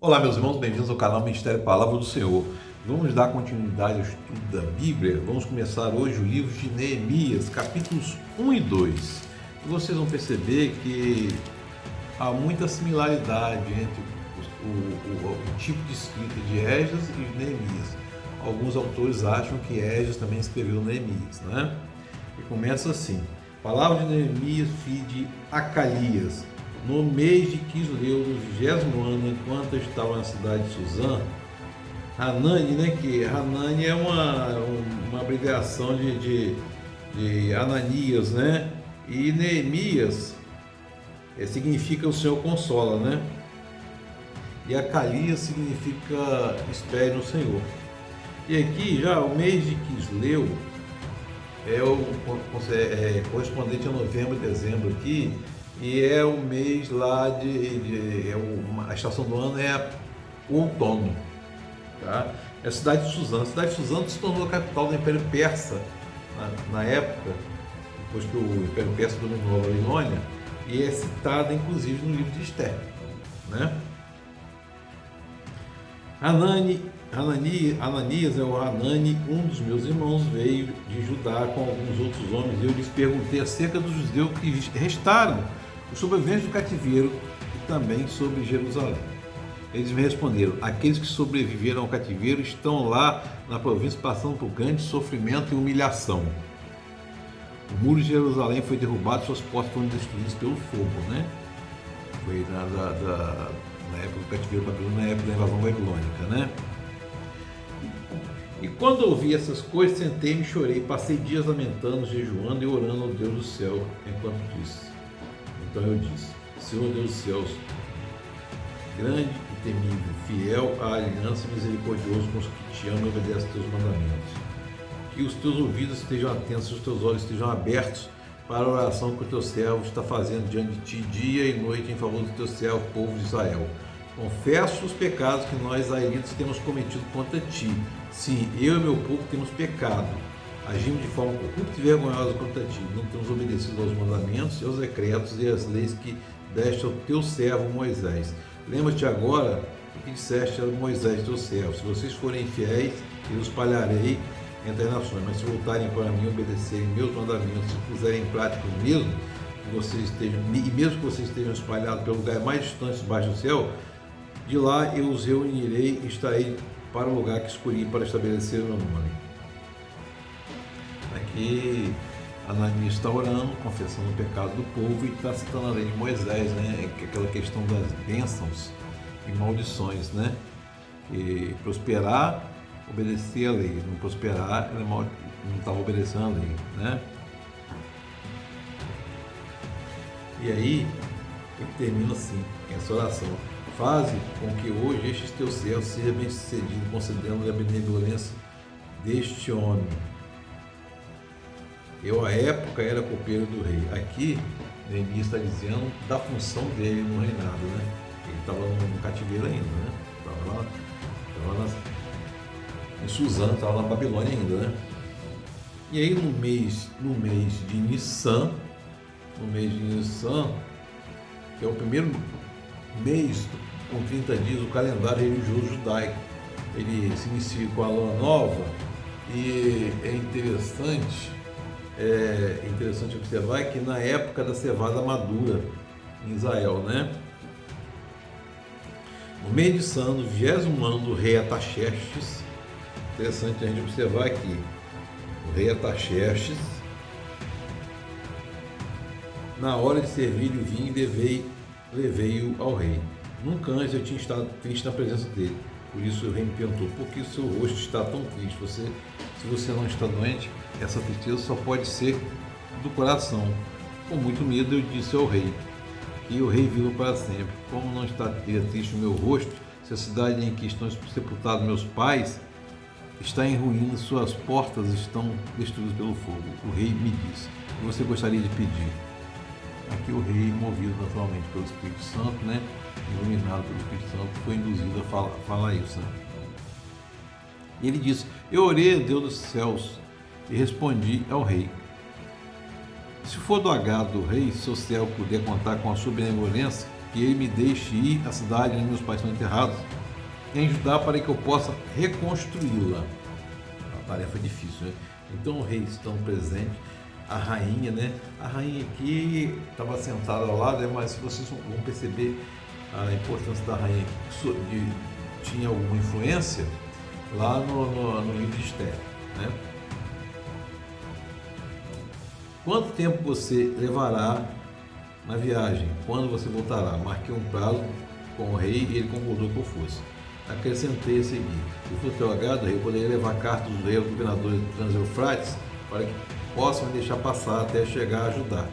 Olá, meus irmãos, bem-vindos ao canal Ministério Palavra do Senhor. Vamos dar continuidade ao estudo da Bíblia. Vamos começar hoje o livro de Neemias, capítulos 1 e 2. E vocês vão perceber que há muita similaridade entre o tipo de escrita de Esdras e de Neemias. Alguns autores acham que Esdras também escreveu Neemias, né? E começa assim: Palavra de Neemias, filho de Acalias. No mês de Quisleu, do 20º ano, enquanto eu estava na cidade de Suzã, Hanani, né, que Hanani é uma abreviação de Ananias, né, e Neemias significa o Senhor consola, né, e Acalias significa espere no Senhor. E aqui já o mês de Quisleu é correspondente a novembro e dezembro aqui, e é o mês lá a estação do ano é o outono, tá? É a cidade de Suzã. A cidade de Suzã se tornou a capital do Império Persa na época, depois que o Império Persa dominou a Babilônia, e é citada inclusive no livro de Esther, né? Ananias é o Hanani, um dos meus irmãos, veio de Judá com alguns outros homens, e eu lhes perguntei acerca dos judeus que restaram, os sobreviventes do cativeiro, e também sobre Jerusalém. Eles me responderam: aqueles que sobreviveram ao cativeiro estão lá na província passando por grande sofrimento e humilhação. O muro de Jerusalém foi derrubado, suas portas foram destruídas pelo fogo, né? Foi na época do cativeiro babilônico, na época da invasão babilônica, né? E quando ouvi essas coisas, sentei-me e chorei, passei dias lamentando, jejuando e orando ao Deus do céu, enquanto disse. Então eu disse: Senhor Deus dos céus, grande e temível, fiel à aliança e misericordioso com os que te amam e obedecem aos teus mandamentos. Que os teus ouvidos estejam atentos, os teus olhos estejam abertos para a oração que o teu servo está fazendo diante de ti, dia e noite, em favor do teu servo, povo de Israel. Confesso os pecados que nós, israelitas, temos cometido contra ti. Sim, eu e meu povo temos pecado. Agimos de forma corrupta e vergonhosa contra ti. Não temos obedecido aos mandamentos e aos decretos e às leis que deste ao teu servo Moisés. Lembra-te agora o que disseste a Moisés, teu servo: se vocês forem fiéis, eu os espalharei entre as nações, mas se voltarem para mim, obedecerem meus mandamentos, se puserem em prática o mesmo, e mesmo que vocês estejam espalhados pelo lugar mais distante debaixo do céu, de lá eu os reunirei e estarei para o lugar que escolhi para estabelecer o meu nome. Aqui Ananias está orando, confessando o pecado do povo, e está citando a lei de Moisés, né? Aquela questão das bênçãos e maldições, né? Que prosperar, obedecer a lei; não prosperar, não estava obedecendo a lei, né? E aí ele termina assim essa oração: faze com que hoje este teu servo seja bem sucedido, concedendo-lhe a benevolência deste homem. Eu, à época, era copeiro do rei. Aqui, Neemias está dizendo da função dele no reinado, né? Ele estava no cativeiro ainda, né? Estava em Suzã, estava na Babilônia ainda, né? E aí, no mês de Nissan, que é o primeiro mês com 30 dias, o calendário religioso judaico, ele se inicia com a lua nova, e é interessante observar que na época da cevada madura em Israel, né? No mês de Nissan, no 20º ano do rei Artaxerxes, interessante a gente observar aqui, o rei Artaxerxes, na hora de servir o vinho, levei-o ao rei. Nunca antes eu tinha estado triste na presença dele. Por isso o rei me perguntou: por que o seu rosto está tão triste? Se você não está doente, essa tristeza só pode ser do coração. Com muito medo eu disse ao rei, que o rei viva para sempre: como não está triste o meu rosto, se a cidade em que estão sepultados meus pais está em ruínas, suas portas estão destruídas pelo fogo. O rei me disse: o que você gostaria de pedir? Aqui o rei, movido naturalmente pelo Espírito Santo, né, iluminado pelo Espírito Santo, foi induzido a falar isso, né? E ele disse: eu orei a Deus dos céus e respondi ao rei: se for do agrado do rei, se o céu puder contar com a sua benevolência, que ele me deixe ir à cidade onde meus pais são enterrados, em Judá, para que eu possa reconstruí-la. Uma tarefa difícil, né? Então o rei estando presente, a rainha, né? A rainha aqui estava sentada ao lado, mas vocês vão perceber a importância da rainha aqui, tinha alguma influência lá no livro de Esther, né? Quanto tempo você levará na viagem? Quando você voltará? Marquei um prazo com o rei e ele concordou que eu fosse. Acrescentei a seguir: se for teu agrado, eu poderia levar cartas do rei ao governador de Trans-Eufrates para que possam me deixar passar até chegar a ajudar.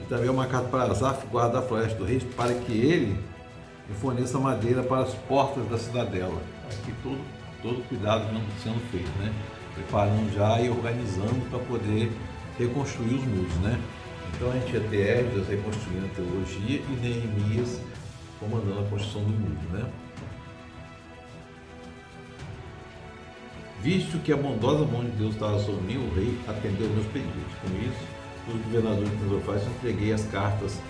E também uma carta para Asaf, guarda da floresta do rei, para que ele me forneça madeira para as portas da cidadela. Aqui todo cuidado sendo feito, né? Preparando já e organizando para poder reconstruir os muros, né? Então a gente ia ter Esdras reconstruindo a teologia e Neemias comandando a construção do muro, né? Visto que a bondosa mão de Deus estava sobre mim, o rei atendeu meus pedidos. Com isso, os governadores de Trans-Eufrates entreguei as cartas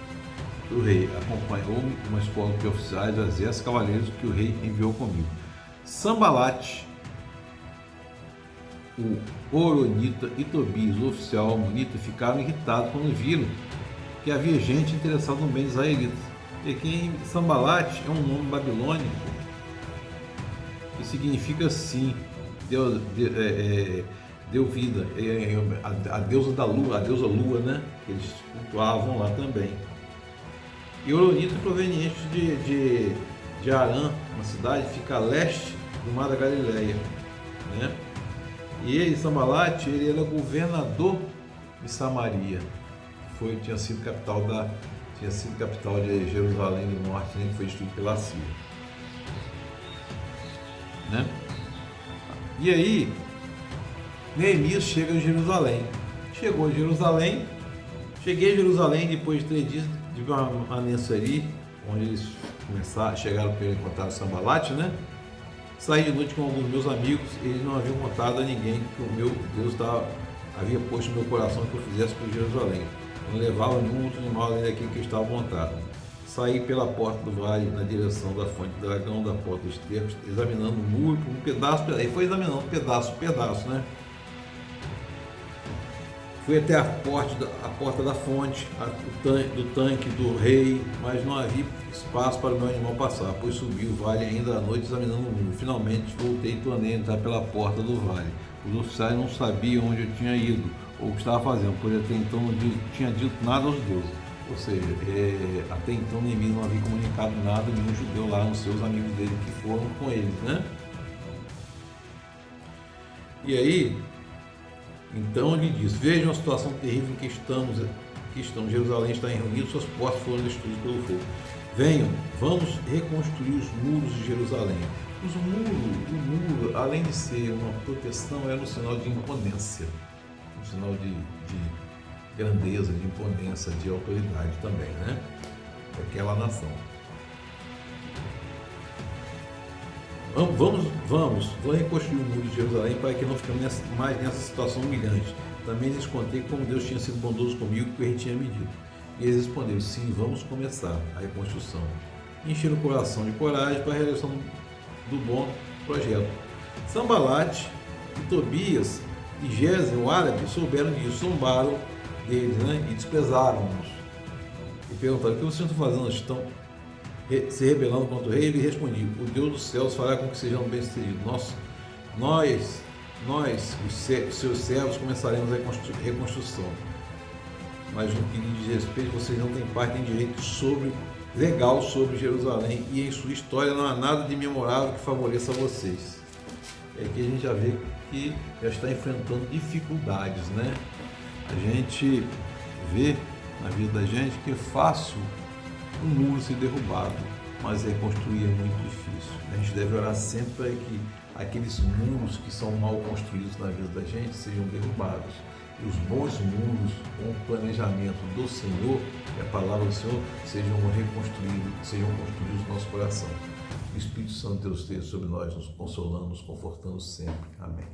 do rei. Acompanhou-me uma escola de oficiais do exército cavaleiros que o rei enviou comigo. Sambalate, o Horonita e Tobias, o oficial amonita, ficaram irritados quando viram que havia gente interessada no bem de israelitas. E aqui Sambalate é um nome babilônico que significa sim, deu vida, a deusa da lua, a deusa lua, né? Eles cultuavam lá também. E Horonita é proveniente de Arã, uma cidade que fica a leste do Mar da Galileia, né? E ele, Sambalate, ele era governador de Samaria, tinha sido capital de Jerusalém do Norte, né, que foi destruído pela Síria, né? E aí, Neemias chega em Jerusalém. Cheguei a Jerusalém depois de 3 dias de permanência ali, onde eles chegaram para encontrar Sambalate, né? Saí de noite com alguns meus amigos, eles não haviam contado a ninguém que o meu Deus havia posto no meu coração que eu fizesse por Jerusalém. Não levava nenhum outro animal além daquele que estava montado. Saí pela porta do vale, na direção da fonte do dragão, da porta dos tercos, examinando o muro por um pedaço, e foi examinando pedaço, né? Fui até a porta da fonte, do tanque do rei, mas não havia espaço para o meu animal passar, pois subi o vale ainda à noite examinando o muro. Finalmente voltei e tornei a entrar pela porta do vale. Os oficiais não sabiam onde eu tinha ido ou o que estava fazendo, pois até então não tinha dito nada aos deuses. Ou seja, até então Neemias não havia comunicado nada a nenhum judeu lá, nos seus amigos dele que foram com eles, né? E aí, então ele diz: vejam a situação terrível em que estamos. Jerusalém está reunida, suas portas foram destruídas pelo fogo. Venham, vamos reconstruir os muros de Jerusalém. O muro, além de ser uma proteção, era um sinal de imponência, um sinal de grandeza, de imponência, de autoridade também, né? Daquela nação. Vamos reconstruir o muro de Jerusalém para que não fiquemos mais nessa situação humilhante. Também lhes contei como Deus tinha sido bondoso comigo e que ele tinha me dito. E eles responderam: sim, vamos começar a reconstrução. Encheram o coração de coragem para a realização do bom projeto. Sambalate e Tobias e Gesem, o árabe, souberam disso, zombaram deles, né? E desprezaram-nos. E perguntaram: o que vocês estão fazendo? Estão se rebelando contra o rei? Ele respondia: o Deus dos céus fará com que sejamos bem-sucedidos. Nós, os seus servos, começaremos a reconstrução. Mas no que lhe diz respeito, vocês não têm parte nem direito legal sobre Jerusalém, e em sua história não há nada de memorável que favoreça vocês. Aqui a gente já vê que já está enfrentando dificuldades, né? A gente vê na vida da gente que é fácil um muro ser derrubado, mas reconstruir é muito difícil. A gente deve orar sempre para que aqueles muros que são mal construídos na vida da gente sejam derrubados. E os bons muros, com o planejamento do Senhor, e a palavra do Senhor, sejam construídos no nosso coração. O Espírito Santo de Deus esteja sobre nós, nos consolando, nos confortando sempre. Amém.